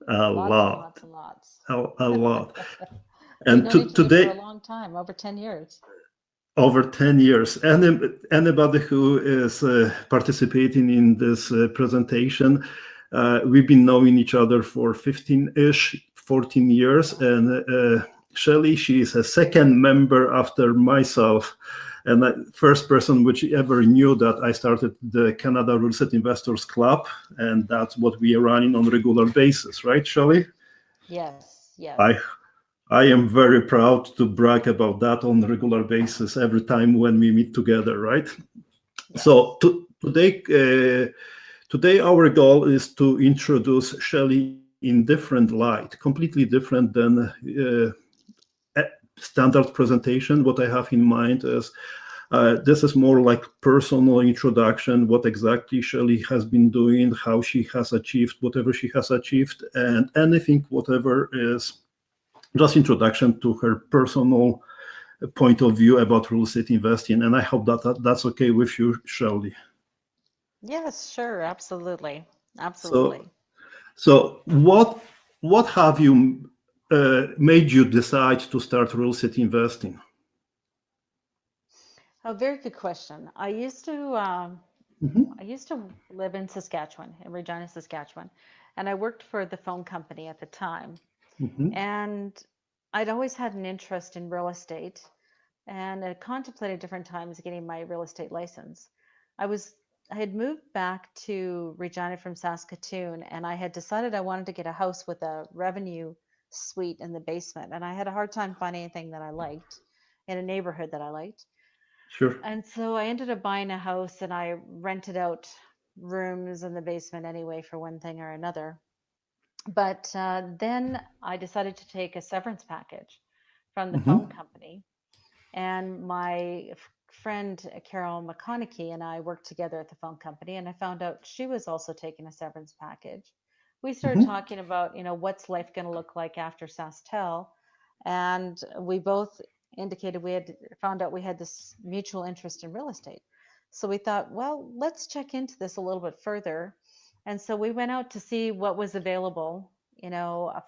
A Lots and lot, lots and lots. a lot. We've And known each other for a today, long time, over 10 years. over 10 years, anybody who is participating in this presentation, we've been knowing each other for 15-ish, 14 years. And Shelley, she is a second member after myself. And the first person which ever knew that I started the Canada Real Estate Investors Club. And that's what we are running on a regular basis, right, Shelley? Yes, I yes. I am very proud to brag about that on a regular basis every time when we meet together, right? So Yes. today our goal is to introduce Shelley in different light, completely different than standard presentation. What I have in mind is this is more like personal introduction, what exactly Shelley has been doing, how she has achieved whatever she has achieved, and anything, whatever is just introduction to her personal point of view about real estate investing. And I hope that's okay with you, Shelley. Yes, sure, absolutely. So, Absolutely. so what have you made you decide to start real estate investing? A very good question. Hmm. I used to live in Saskatchewan, in Regina, Saskatchewan, and I worked for the phone company at the time. Hmm. And I'd always had an interest in real estate and I contemplated different times getting my real estate license. I was I had moved back to Regina from Saskatoon and I had decided I wanted to get a house with a revenue suite in the basement. And I had a hard time finding anything that I liked in a neighborhood that I liked. Sure. And so I ended up buying a house and I rented out rooms in the basement anyway for one thing or another. But then I decided to take a severance package from the phone Hmm. company. And my friend Carol McConaughey and I worked together at the phone company, and I found out she was also taking a severance package. We started Hmm. talking about, what's life going to look like after SaskTel, and we both indicated we had found out we had this mutual interest in real estate. So we thought, well, let's check into this a little bit further. And so we went out to see what was available,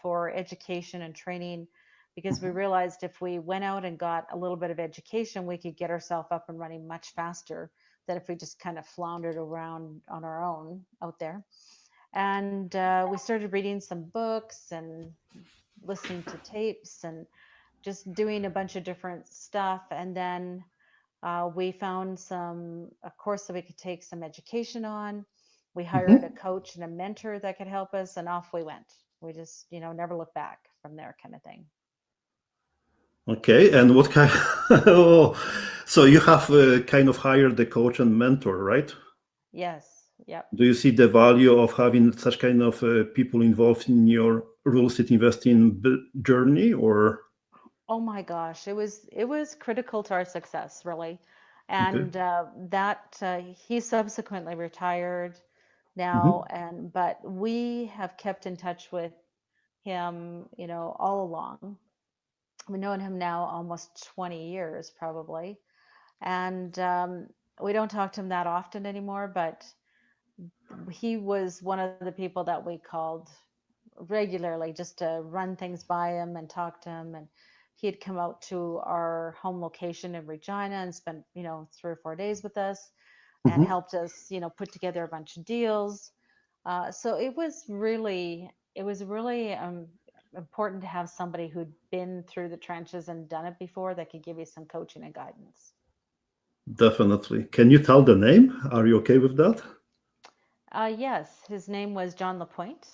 for education and training because we realized if we went out and got a little bit of education, we could get ourselves up and running much faster than if we just kind of floundered around on our own out there. And we started reading some books and listening to tapes and just doing a bunch of different stuff. And then we found a course that we could take some education on. We hired a Hmm. coach and a mentor that could help us, and off we went. We just, never looked back from there, kind of thing. Okay, and what kind? Oh, so you have kind of hired the coach and mentor, right? Yes. Yep. Do you see the value of having such kind of people involved in your real estate investing journey, or? Oh my gosh, it was critical to our success, really. Okay. And that he subsequently retired now, Hmm. and but we have kept in touch with him, all along. We've known him now almost 20 years, probably, and we don't talk to him that often anymore. But he was one of the people that we called regularly just to run things by him and talk to him. And he had come out to our home location in Regina and spent, 3 or 4 days with us and Hmm. helped us, put together a bunch of deals. So it was really important to have somebody who'd been through the trenches and done it before that could give you some coaching and guidance. Definitely. Can you tell the name? Are you okay with that? Yes, his name was John Lapointe.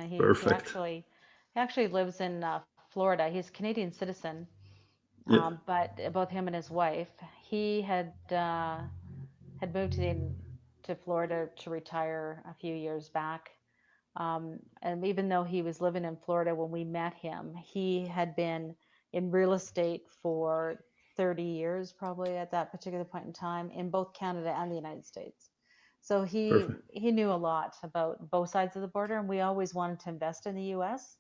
He Perfect. actually lives in Florida. He's a Canadian citizen, Yeah. but both him and his wife, he had moved to Florida to retire a few years back. And even though he was living in Florida when we met him, he had been in real estate for 30 years, probably at that particular point in time, in both Canada and the United States. So he Perfect. he knew a lot about both sides of the border, and we always wanted to invest in the U.S.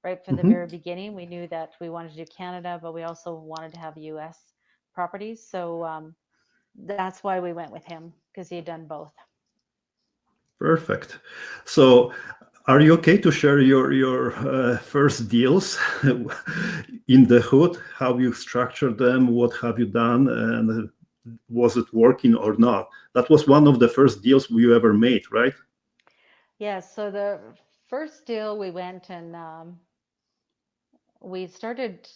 Right from the very Hmm. beginning. We knew that we wanted to do Canada, but we also wanted to have U.S. properties. So that's why we went with him because he had done both. Perfect. So Are you okay to share your first deals in the hood? How you structured them? What have you done? And was it working or not? That was one of the first deals you ever made, right? Yeah, so the first deal we went and we started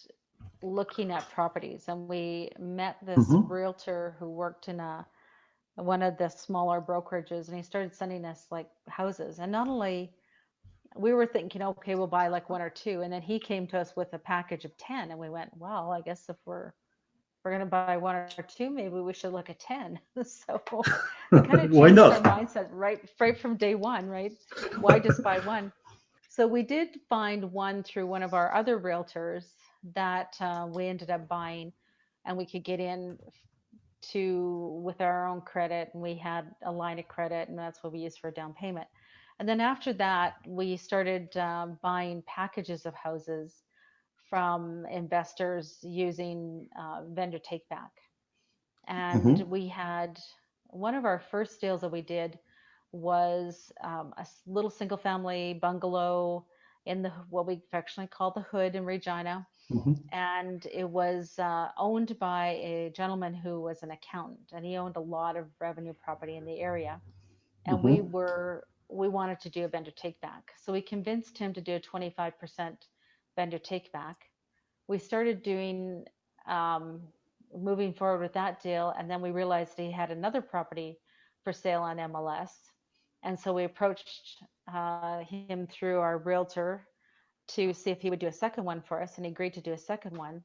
looking at properties, and we met this Mm-hmm. realtor who worked in one of the smaller brokerages, and he started sending us like houses. And not only we were thinking, okay, we'll buy like one or two, and then he came to us with a package of 10, and we went, well, I guess if we're going to buy one or two, maybe we should look at 10. So it kind of Why changed our not? mindset right from day one, right? Why just buy one? So we did find one through one of our other realtors that we ended up buying, and we could get in to with our own credit, and we had a line of credit, and that's what we used for a down payment. And then after that, we started buying packages of houses from investors using vendor take back. And Mm-hmm. we had one of our first deals that we did was little single family bungalow in the what we affectionately call the hood in Regina. Mm-hmm. And it was owned by a gentleman who was an accountant, and he owned a lot of revenue property in the area. And Mm-hmm. we wanted to do a vendor take back, so we convinced him to do a 25% vendor take back. We started doing um, moving forward with that deal, and then we realized he had another property for sale on MLS, and so we approached him through our realtor to see if he would do a second one for us, and he agreed to do a second one.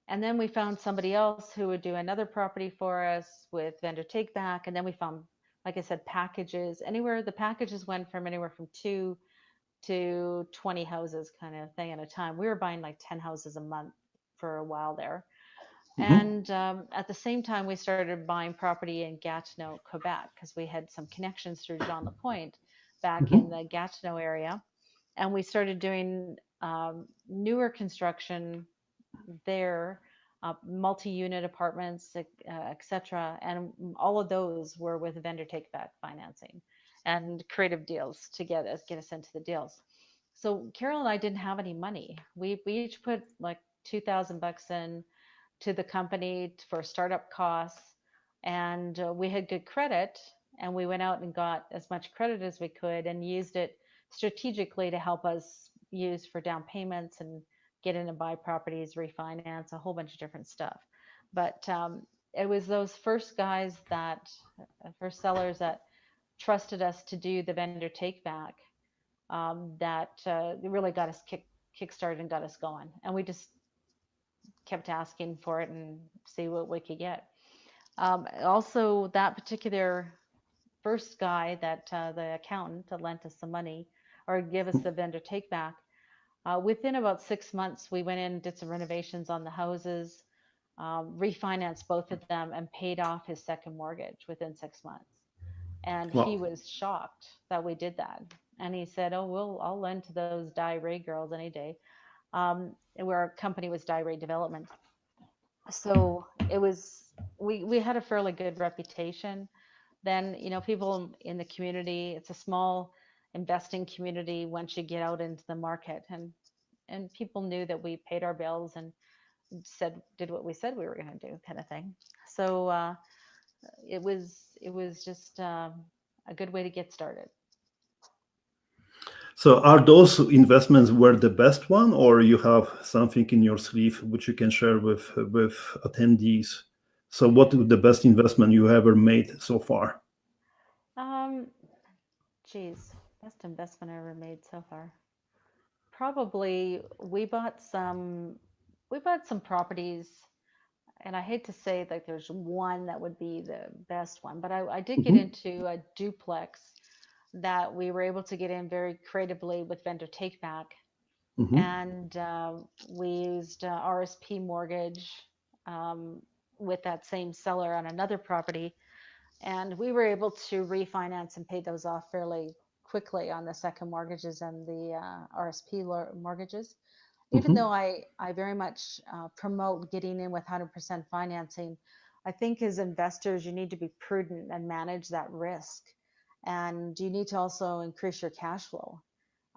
And then we found somebody else who would do another property for us with vendor take back. And then we found, like I said, packages anywhere. The packages went from anywhere from 2 to 20 houses kind of thing at a time. We were buying like 10 houses a month for a while there. Mm-hmm. And at the same time, we started buying property in Gatineau, Quebec, because we had some connections through John Lapointe back in Mm-hmm. the Gatineau area. And we started doing newer construction there, multi-unit apartments, etc. And all of those were with vendor take-back financing and creative deals to get us into the deals. So Carol and I didn't have any money. We each put like 2,000 bucks in to the company for startup costs, and we had good credit, and we went out and got as much credit as we could and used it strategically to help us use for down payments and get in and buy properties, refinance, a whole bunch of different stuff. But it was those first guys that, first sellers that trusted us to do the vendor take back, that really got us kickstarted and got us going. And we just kept asking for it and see what we could get. Also, that particular first guy that the accountant that lent us the money or give us the vendor take back, within about 6 months, we went in, did some renovations on the houses, refinanced both of them, and paid off his second mortgage within 6 months. And he Wow. was shocked that we did that. And he said, "Oh, well, I'll lend to those Die Ray girls any day." Where our company was Die Ray Development. So it was we had a fairly good reputation. Then people in the community. It's a small investing community once you get out into the market, and people knew that we paid our bills and did what we said we were going to do, kind of thing. So it was just a good way to get started. So are those investments were the best one, or you have something in your sleeve which you can share with attendees? So what is the best investment you ever made so far? Um, Geez, best investment I ever made so far. Probably we bought some properties, and I hate to say that there's one that would be the best one, but I did get Mm-hmm. into a duplex that we were able to get in very creatively with vendor take back, Mm-hmm. and we used RSP mortgage um, with that same seller on another property, and we were able to refinance and pay those off fairly quickly on the second mortgages and the RSP mortgages. Even Mm-hmm. though I very much promote getting in with 100% financing, I think as investors, you need to be prudent and manage that risk. And you need to also increase your cash flow.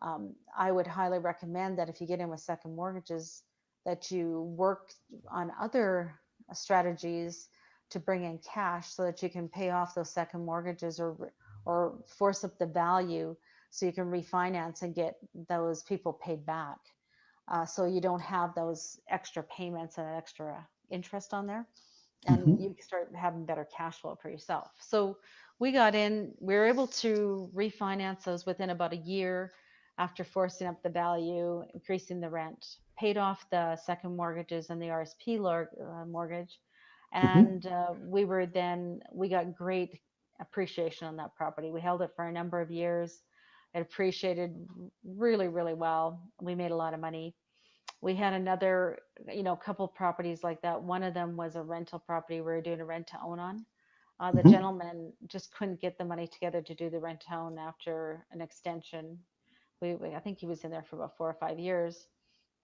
I would highly recommend that if you get in with second mortgages, that you work on other strategies to bring in cash so that you can pay off those second mortgages, or force up the value so you can refinance and get those people paid back. So you don't have those extra payments and extra interest on there, and Hmm. you start having better cash flow for yourself. So we got in, we were able to refinance those within about a year after forcing up the value, increasing the rent, paid off the second mortgages and the RSP mortgage. Hmm. And we got great appreciation on that property. We held it for a number of years. It appreciated really, really well. We made a lot of money. We had another, couple properties like that. One of them was a rental property we were doing a rent to own on. The Hmm. gentleman just couldn't get the money together to do the rent to own after an extension. I think he was in there for about 4 or 5 years.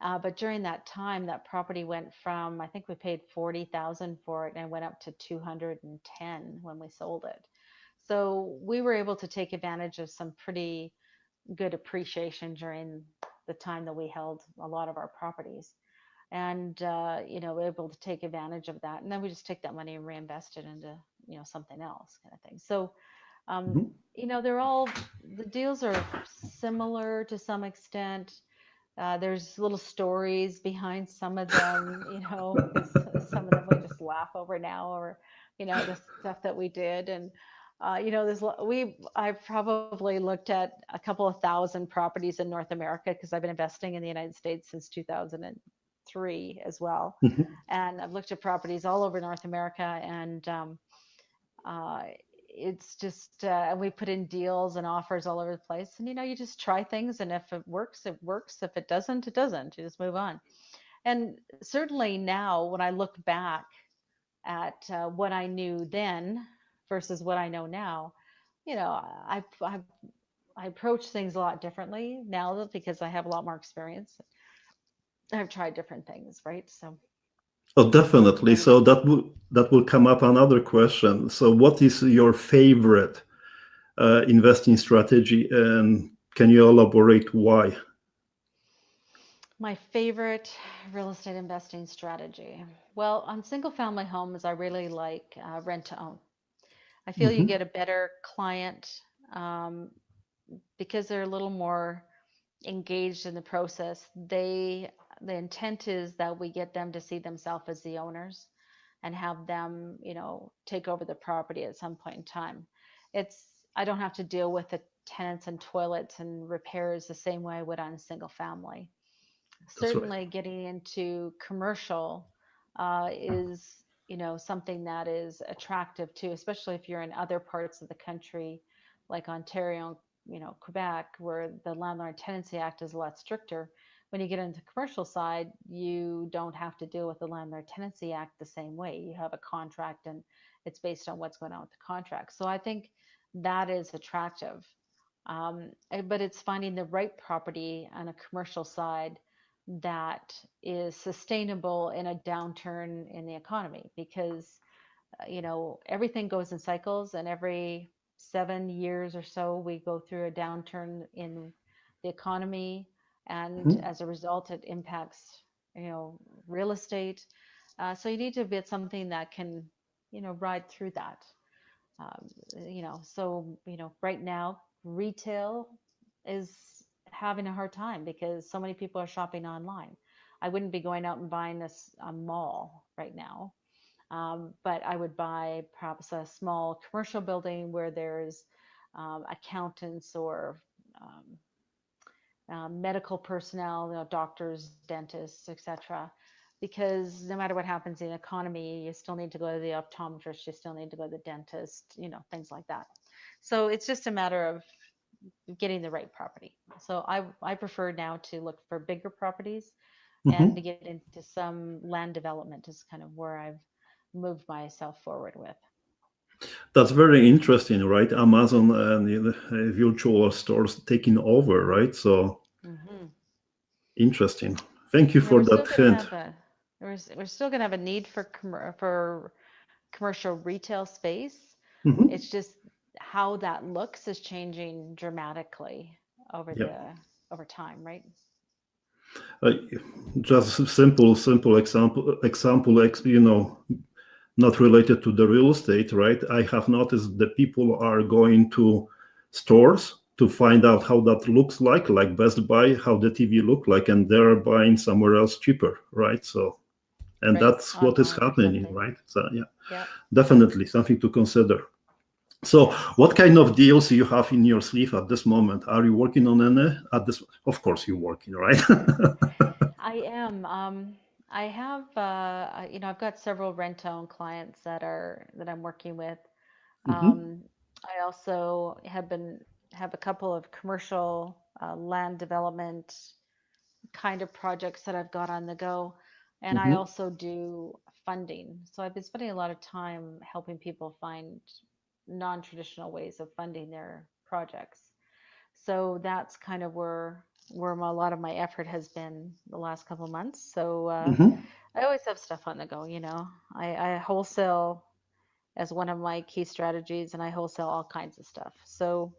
But during that time, that property went from, I think we paid 40,000 for it, and it went up to 210 when we sold it. So we were able to take advantage of some pretty good appreciation during the time that we held a lot of our properties, and able to take advantage of that. And then we just take that money and reinvest it into something else, kind of thing. So um, Hmm. they're all, the deals are similar to some extent. There's little stories behind some of them, because some of them we just laugh over now, or the stuff that we did. And I've probably looked at a couple of thousand properties in North America, because I've been investing in the United States since 2003 as well. Hmm. And I've looked at properties all over North America, and uh, it's just, and we put in deals and offers all over the place. And you just try things, and if it works, it works. If it doesn't, it doesn't. You just move on. And certainly now, when I look back at what I knew then versus what I know now, I approach things a lot differently now, because I have a lot more experience. I've tried different things, right? So Oh, definitely. so So that will come up another question. So, what is your favorite investing strategy, and can you elaborate why? my favorite real estate investing strategy. Well, on single family homes, I really like rent to own. I feel you Hmm. get a better client, um, because they're a little more engaged in the process. The intent is that we get them to see themselves as the owners, and have them, take over the property at some point in time. It's I don't have to deal with the tenants and toilets and repairs the same way I would on a single family. That's right. Certainly getting into commercial is something that is attractive too, especially if you're in other parts of the country like Ontario, Quebec, where the landlord tenancy act is a lot stricter. When you get into the commercial side, you don't have to deal with the landlord tenancy act the same way. You have a contract, and it's based on what's going on with the contract. So I think that is attractive. But it's finding the right property on a commercial side that is sustainable in a downturn in the economy, because everything goes in cycles, and every 7 years or so we go through a downturn in the economy, and Mhm. as a result it impacts you know real estate. So you need to get something that can ride through that. Right now retail is having a hard time because so many people are shopping online. I wouldn't be going out and buying a mall right now, but I would buy perhaps a small commercial building where there's accountants, or um, medical personnel, doctors, dentists, etc. Because no matter what happens in the economy, you still need to go to the optometrist, you still need to go to the dentist, things like that. So it's just a matter of getting the right property. So I prefer now to look for bigger properties, and to Mhm. get into some land development is kind of where I've moved myself forward with. That's very interesting, right? Amazon and virtual stores taking over, right? So Hmm. interesting. Thank you Yeah, for that hint. we're still going to have a need for commercial retail space. Hmm. It's just how that looks is changing dramatically over Yeah. over time, right? Uh, just a simple example, not related to the real estate, right? I have noticed that people are going to stores to find out how that looks like Best Buy, how the TV look like, and they're buying somewhere else cheaper, right? So, and Right. that's what is Online or happening, something. right? So, yeah, Yeah. definitely something to consider. So, Yes. what kind of deals you have in your sleeve at this moment? Are you working on any at this? Of course, you're working, right? I am. I have, I've got several rent-own clients that I'm working with. Hmm. Um, I also have a couple of commercial land development kind of projects that I've got on the go, and I Hmm. also do funding. So I've been spending a lot of time helping people find non-traditional ways of funding their projects. So that's kind of where a lot of my effort has been the last couple of months. So Hmm. I always have stuff on the go, you know. I wholesale as one of my key strategies, and I wholesale all kinds of stuff. So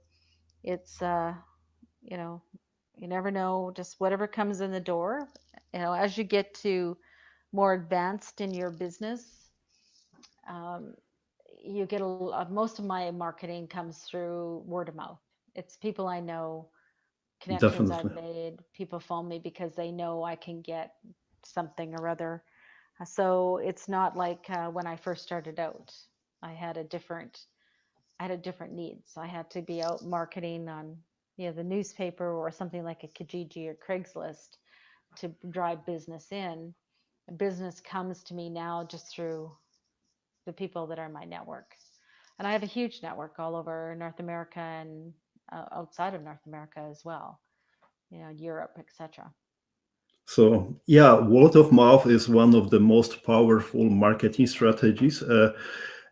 it's you know, you never know, just whatever comes in the door. You know, as you get to more advanced in your business, um, you get most of my marketing comes through word of mouth. It's people I know, connections I've Definitely. made. People phone me because they know I can get something or other. So it's not like when I first started out. I had a different I had a different needs. I had to be out marketing on the newspaper or something like a Kijiji or Craigslist to drive business in. Business comes to me now just through the people that are in my network. And I have a huge network all over North America and outside of North America as well, Europe, etc. So yeah, word of mouth is one of the most powerful marketing strategies,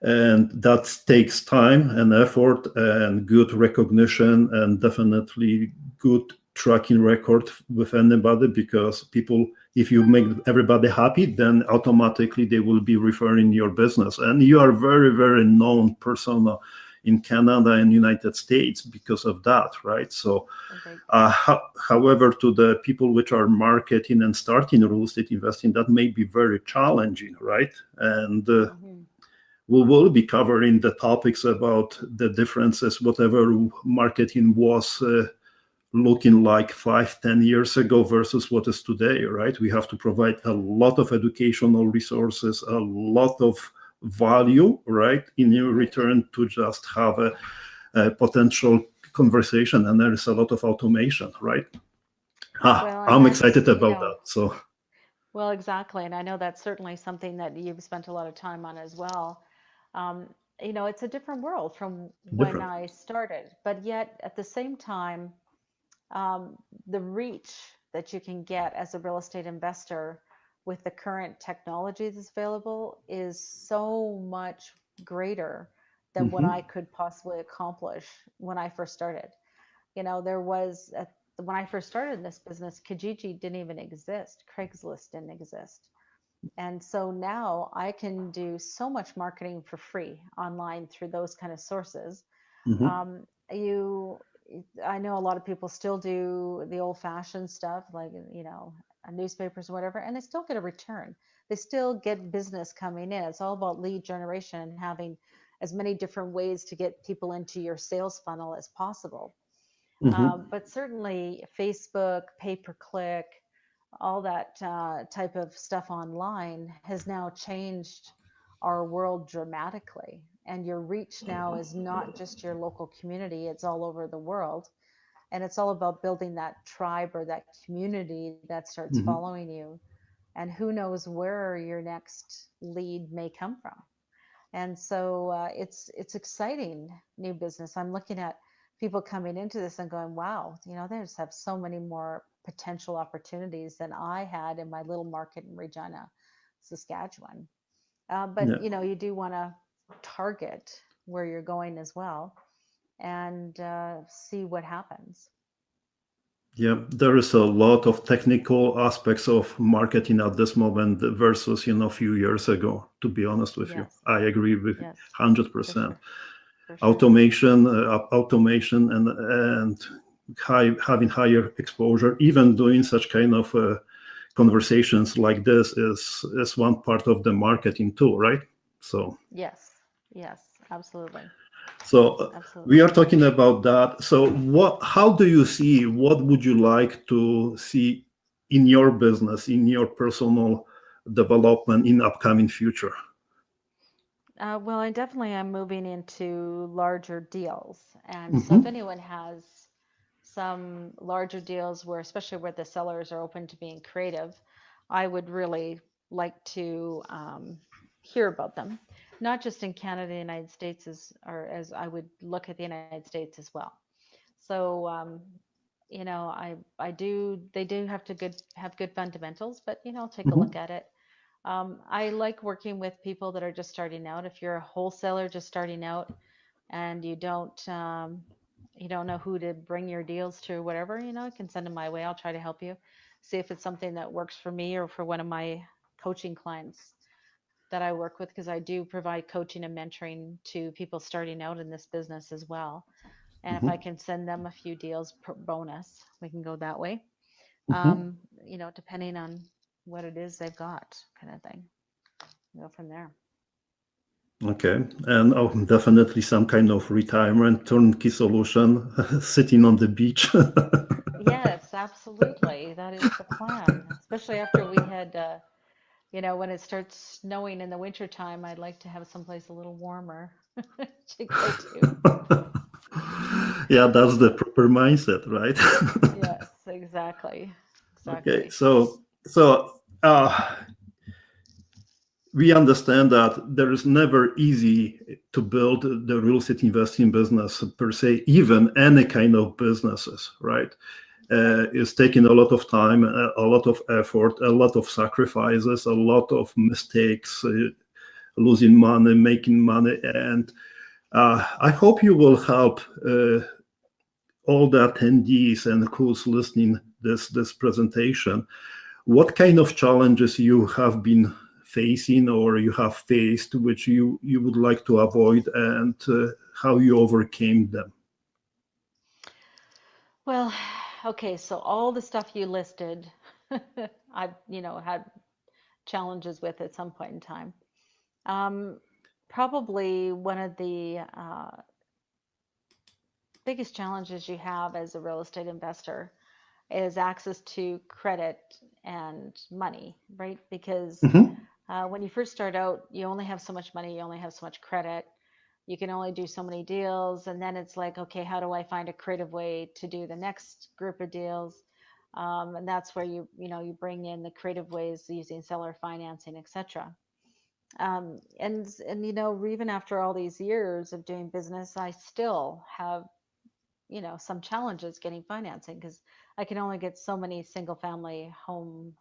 and that takes time and effort and good recognition and definitely good tracking record with anybody, because people, if you make everybody happy, then automatically they will be referring your business, and you are very known persona in Canada and United States because of that, right? So Right. however, to the people which are marketing and starting real estate investing, that may be very challenging, right? And Hmm. we will be covering the topics about the differences, whatever marketing was looking like 5, 10 years ago versus what is today, right? We have to provide a lot of educational resources, a lot of value, right, in Right. return to just have a potential conversation, and there is a lot of automation, right? Well, and I'm that's, excited about that. So well, exactly. And I know that's certainly something that you've spent a lot of time on as well. Um, it's a different world from when different. I started, but yet at the same time, um, the reach that you can get as a real estate investor with the current technology that's available is so much greater than what Hmm. I could possibly accomplish when I first started. When I first started in this business, Kijiji didn't even exist. Craigslist didn't exist. And so now I can do so much marketing for free online through those kind of sources. Hmm. Um, you, I know a lot of people still do the old-fashioned stuff, like newspapers or whatever, and they still get a return. They still get business coming in. It's all about lead generation and having as many different ways to get people into your sales funnel as possible. Hmm. But certainly, Facebook, pay-per-click, all that type of stuff online has now changed our world dramatically. And your reach now is not just your local community, it's all over the world. And it's all about building that tribe or that community that starts Hmm. following you. And who knows where your next lead may come from. And so it's exciting new business. I'm looking at people coming into this and going, wow, they just have so many more potential opportunities than I had in my little market in Regina, Saskatchewan. But Yeah. you do want to target where you're going as well and see what happens. Yeah, there is a lot of technical aspects of marketing at this moment versus, a few years ago, to be honest with you. Yes, I agree with yes, for 100%. sure, for sure. Automation and having higher exposure, even doing such kind of conversations like this is one part of the marketing too, right? So Yes, yes, absolutely, so we absolutely. are talking about that. So how do you see, what would you like to see in your business, in your personal development in upcoming future? Well, I definitely am moving into larger deals. And so if Hmm. anyone has some larger deals where, especially where the sellers are open to being creative, I would really like to hear about them, not just in Canada, the United States, or as I would look at the United States as well. So, I do, they do have good fundamentals, but, I'll take a look Hmm. at it. I like working with people that are just starting out. If you're a wholesaler just starting out and you don't know who to bring your deals to or whatever, I can send them my way. I'll try to help you. See if it's something that works for me or for one of my coaching clients that I work with, because I do provide coaching and mentoring to people starting out in this business as well. And if I Hmm. can send them a few deals per bonus, we can go that way. Hmm. Depending on what it is they've got, kind of thing. Go from there. Okay, and definitely some kind of retirement turnkey solution, sitting on the beach. Yes, absolutely. That is the plan, especially after we had, when it starts snowing in the wintertime, I'd like to have someplace a little warmer to go to. Yeah, that's the proper mindset, right? Yes, exactly. Okay, Exactly. so we understand that there is never easy to build the real estate investing business per se, even any kind of businesses, right? Right. It's taking a lot of time, a lot of effort, a lot of sacrifices, a lot of mistakes, losing money, making money, and I hope you will help all the attendees and who's listening this presentation. What kind of challenges you have been facing or you have faced, which you would like to avoid, and how you overcame them? Well, okay, so all the stuff you listed, I've, had challenges with at some point in time. Um, Probably one of the biggest challenges you have as a real estate investor is access to credit and money, right? Because Hmm. when you first start out, you only have so much money, you only have so much credit, you can only do so many deals, and then it's like, okay, how do I find a creative way to do the next group of deals? And that's where you bring in the creative ways using seller financing, etc. And even after all these years of doing business, I still have some challenges getting financing because I can only get so many single family home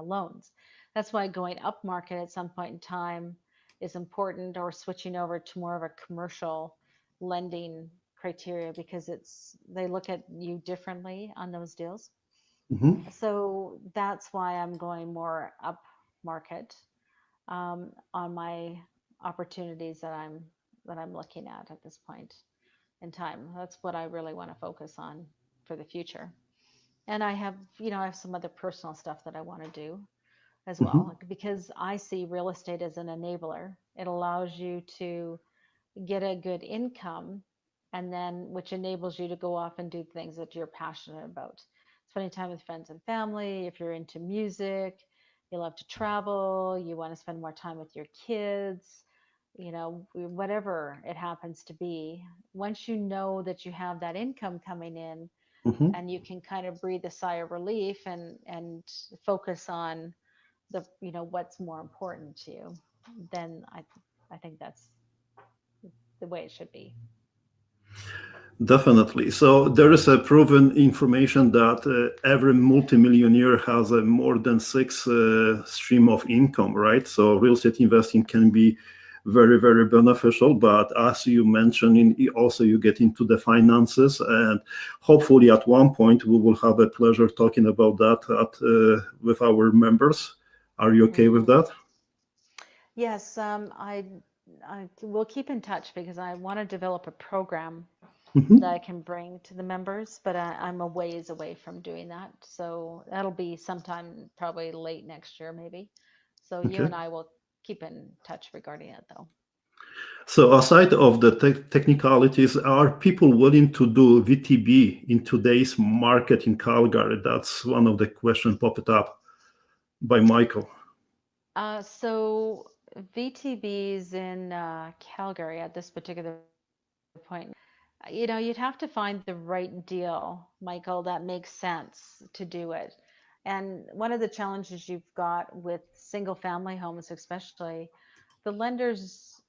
loans. That's why going up market at some point in time is important, or switching over to more of a commercial lending criteria, because they look at you differently on those deals. Hmm. So that's why I'm going more up market on my opportunities that I'm looking at this point in time. That's what I really want to focus on for the future. And I have some other personal stuff that I want to do as Hmm. well, because I see real estate as an enabler. It allows you to get a good income, and then which enables you to go off and do things that you're passionate about. Spending time with friends and family, if you're into music, you love to travel, you want to spend more time with your kids, whatever it happens to be. Once you know that you have that income coming in, Hmm. and you can kind of breathe a sigh of relief and focus on what's more important to you, then I think that's the way it should be. Definitely. So there is a proven information that every multimillionaire has a more than six stream of income, right? So real estate investing can be very, very beneficial. But as you mentioned, also you get into the finances, and hopefully at one point we will have a pleasure talking about that with our members. Are you okay with Hmm. that? Yes, I will keep in touch because I want to develop a program Mhm. that I can bring to the members, but I'm a ways away from doing that. So that'll be sometime probably late next year, maybe. So you Okay. and I will keep in touch regarding it, though. So aside of the technicalities, are people willing to do VTB in today's market in Calgary? That's one of the questions popped up by Michael. So VTBs in Calgary at this particular point, you'd have to find the right deal, Michael, that makes sense to do it. And one of the challenges you've got with single family homes, especially, the lenders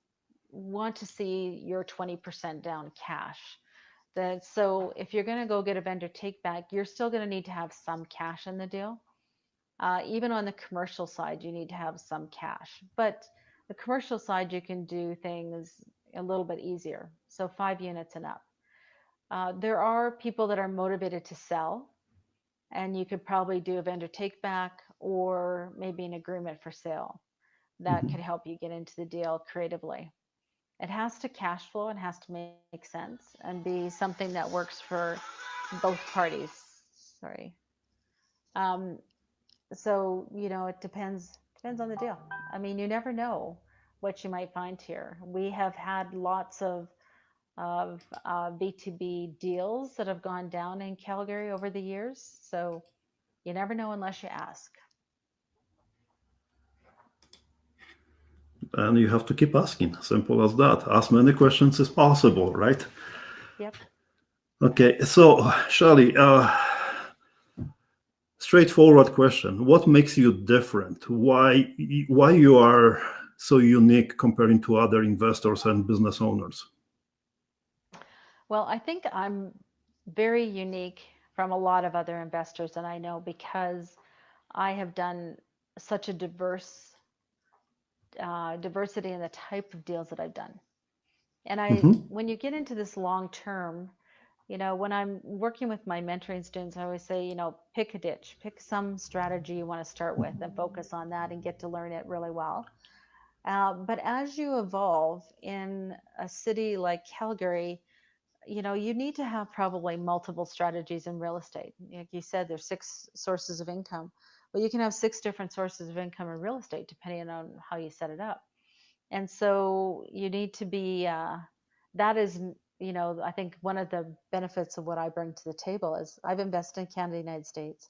want to see your 20% down cash. So if you're going to go get a vendor take back, you're still going to need to have some cash in the deal. Even on the commercial side, you need to have some cash. But the commercial side, you can do things a little bit easier. So 5 units and up. There are people that are motivated to sell, and you could probably do a vendor take back or maybe an agreement for sale that could Mhm. help you get into the deal creatively. It has to cash flow and has to make sense and be something that works for both parties. Sorry. Um, so it depends on the deal. I mean, you never know what you might find here. We have had lots of B2B deals that have gone down in Calgary over the years. So you never know unless you ask. And you have to keep asking. Simple as that. Ask many questions as possible, right? Yep. Okay. So, Shelley, straightforward question: what makes you different? Why you are so unique comparing to other investors and business owners? Well, I think I'm very unique from a lot of other investors that I know because I have done such a diversity in the type of deals that I've done. And Hmm. when you get into this long term, when I'm working with my mentoring students, I always say, pick a ditch, pick some strategy you want to start with and focus on that and get to learn it really well. But as you evolve in a city like Calgary, you need to have probably multiple strategies in real estate. Like you said, there's 6 sources of income. Well, you can have 6 different sources of income in real estate depending on how you set it up. And so you need to be, that is, I think one of the benefits of what I bring to the table is I've invested in Canada, United States.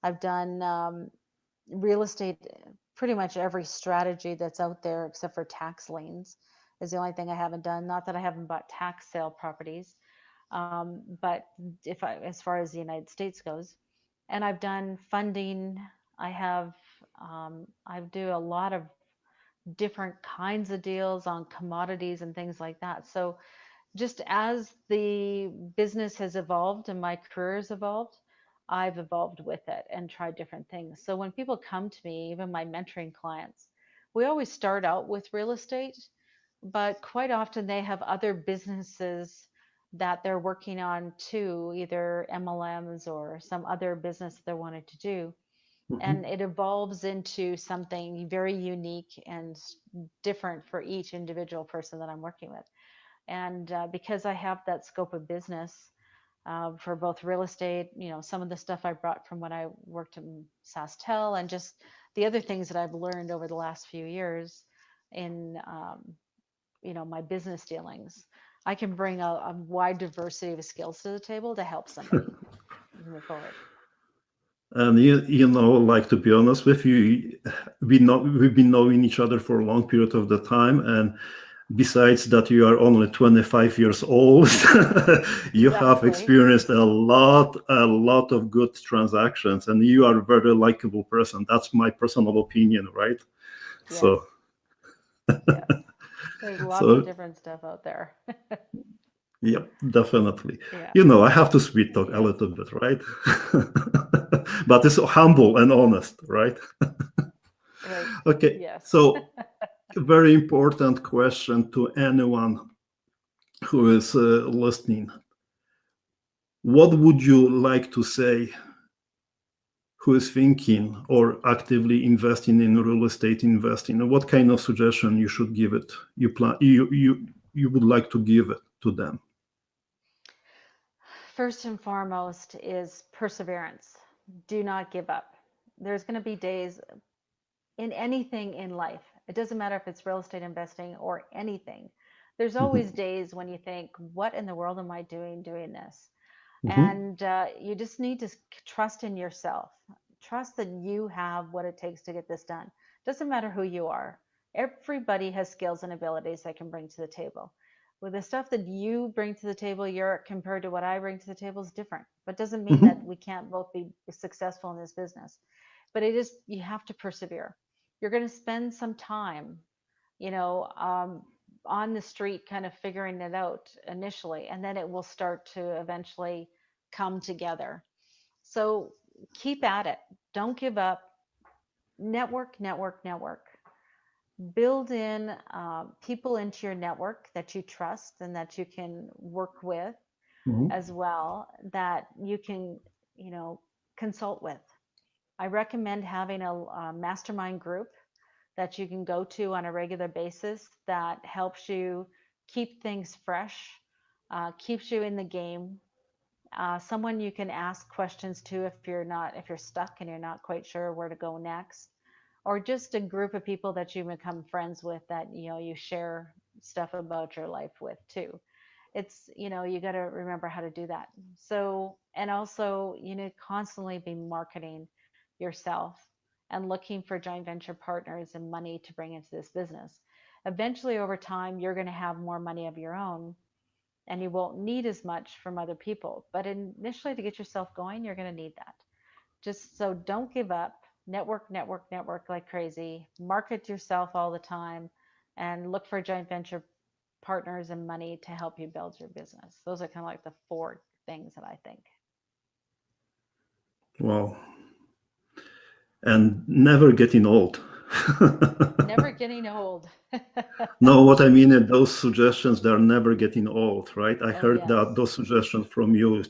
I've done real estate, pretty much every strategy that's out there except for tax liens is the only thing I haven't done. Not that I haven't bought tax sale properties, but as far as the United States goes, and I've done funding. I have, I do a lot of different kinds of deals on commodities and things like that. So just as the business has evolved and my career has evolved, I've evolved with it and tried different things. So when people come to me, even my mentoring clients, we always start out with real estate, but quite often they have other businesses that they're working on too, either MLMs or some other business that they're wanting to do. And Hmm. it evolves into something very unique and different for each individual person that I'm working with. And because I have that scope of business for both real estate, some of the stuff I brought from when I worked in SaskTel and just the other things that I've learned over the last few years in, my business dealings, I can bring a wide diversity of skills to the table to help somebody move forward. And like, to be honest with you, we've been knowing each other for a long period of the time, and besides that, you are only 25 years old. You have Exactly. experienced a lot of good transactions, and you are a very likable person. That's my personal opinion, right? Yes. So, Yes. There's lots of so different stuff out there. yeah, definitely. Yeah. I have to sweet talk a Yes. little bit, right? But it's humble and honest, right? Right. Okay, Yes. so a very important question to anyone who is listening. What would you like to say who is thinking or actively investing in real estate investing? And what kind of suggestion you should give it? You would like to give it to them? first and foremost is perseverance. Do not give up. There's going to be days in anything in life. It doesn't matter if it's real estate investing or anything. There's always days when you think, what in the world am I doing this? And you just need to trust in yourself. Trust that you have what it takes to get this done. Doesn't matter who you are. Everybody has skills and abilities they can bring to the table. With the stuff that you bring to the table, you're compared to what I bring to the table is different. But doesn't mean that we can't both be successful in this business. But it is, you have to persevere. You're going to spend some time, you know, on the street kind of figuring it out initially, and then it will start to eventually come together. So keep at it. Don't give up. Network, network, network. Build in people into your network that you trust and that you can work with as well, that you can, you know, consult with. I recommend having a mastermind group that you can go to on a regular basis that helps you keep things fresh, keeps you in the game. Someone you can ask questions to if you're stuck and you're not quite sure where to go next, or just a group of people that you become friends with that, you know, you share stuff about your life with too. It's, you know, you got to remember how to do that. So, and also, you know, constantly be marketing yourself and looking for joint venture partners and money to bring into this business. Eventually, over time, you're going to have more money of your own and you won't need as much from other people. But initially, to get yourself going, you're going to need that. Just so don't give up. Network, network, network like crazy. Market yourself all the time and look for joint venture partners and money to help you build your business. Those are kind of like the four things that I think. Wow. And never getting old. Never getting old. No, what I mean is those suggestions, they're never getting old, right? I Oh, heard yes. that those suggestions from you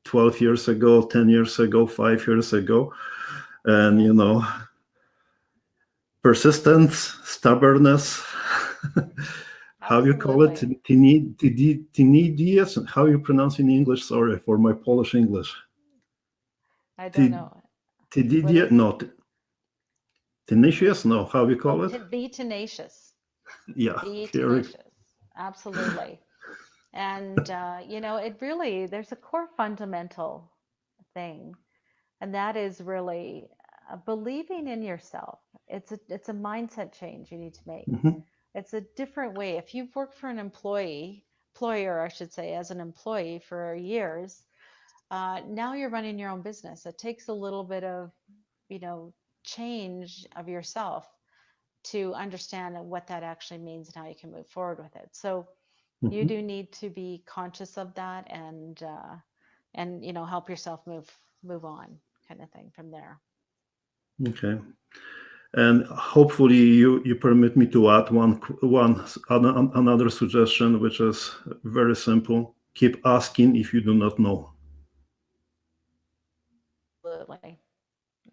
12 years ago, 10 years ago, 5 years ago. And, you Yes. know, persistence, stubbornness, how you call it? Absolutely. Tinidius, how you pronounce in English? Sorry for my Polish English. I don't know. What Tididia, is it? no, tenacious, no, how you Oh, call it? be tenacious. Yeah, Be here. tenacious. Absolutely. And, you know, it really, there's a core fundamental thing, and that is really believing in yourself. It's a mindset change you need to make. Mhm, It's a different way. If you've worked for an employer, I should say, as an employee for years, now you're running your own business. It takes a little bit of, you know, change of yourself to understand what that actually means and how you can move forward with it. So you mhm. do need to be conscious of that and you know, help yourself move on, kind of thing from there. Okay. And hopefully you permit me to add another suggestion, which is very simple. Keep asking if you do not know.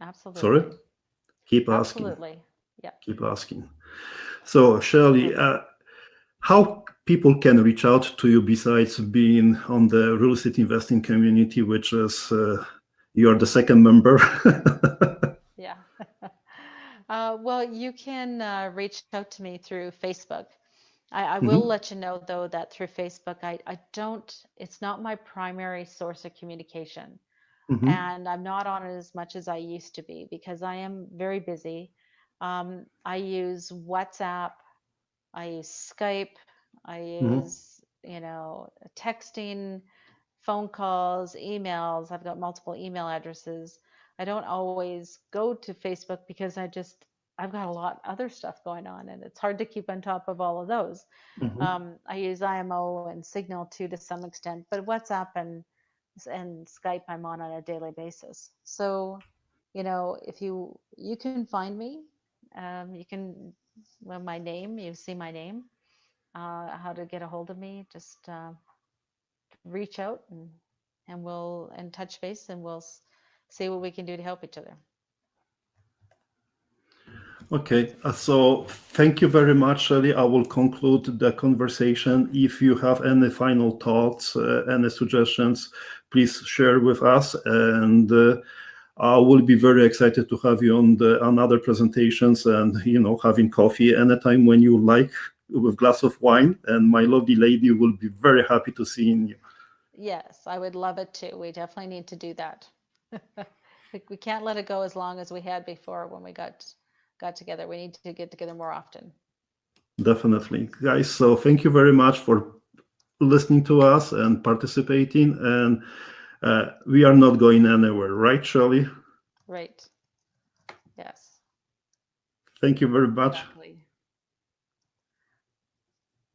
Absolutely. Sorry? Absolutely. Keep asking. Absolutely. Yeah. Keep asking. So, Shelley, And how people can reach out to you besides being on the real estate investing community, which is you are the second member. yeah. Well, you can reach out to me through Facebook. I will Mhm, let you know though that through Facebook, I don't, it's not my primary source of communication. mhm, And I'm not on it as much as I used to be because I am very busy. I use WhatsApp, I use Skype, I mhm, use, you know, texting, phone calls, emails. I've got multiple email addresses. I don't always go to Facebook because I've got a lot other stuff going on and it's hard to keep on top of all of those. mhm. I use IMO and Signal too to some extent, but WhatsApp and Skype I'm on a daily basis. So, you know, if you can find me, you can, well, my name, you see my name, how to get a hold of me, just reach out and we'll and touch base and we'll see what we can do to help each other. Okay, so thank you very much, Shelley. I will conclude the conversation. If you have any final thoughts, any suggestions, please share with us. And I will be very excited to have you on other presentations, and having coffee anytime when you like, with glass of wine. And my lovely lady will be very happy to see you. Yes, I would love it too. We definitely need to do that. We can't let it go as long as we had before when we got together. We need to get together more often. Definitely, guys. So thank you very much for listening to us and participating. And we are not going anywhere, right, Shelley? Right. Yes, Thank you very much. exactly.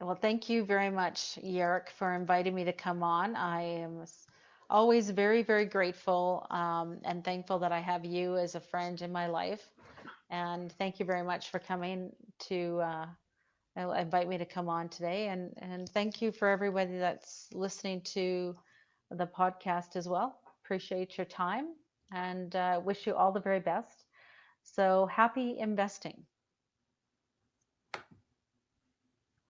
Well, thank you very much, Yerrick, for inviting me to come on. I am always very, very grateful and thankful that I have you as a friend in my life. And thank you very much for coming to invite me to come on today. And thank you for everybody that's listening to the podcast as well. Appreciate your time and wish you all the very best. So happy investing.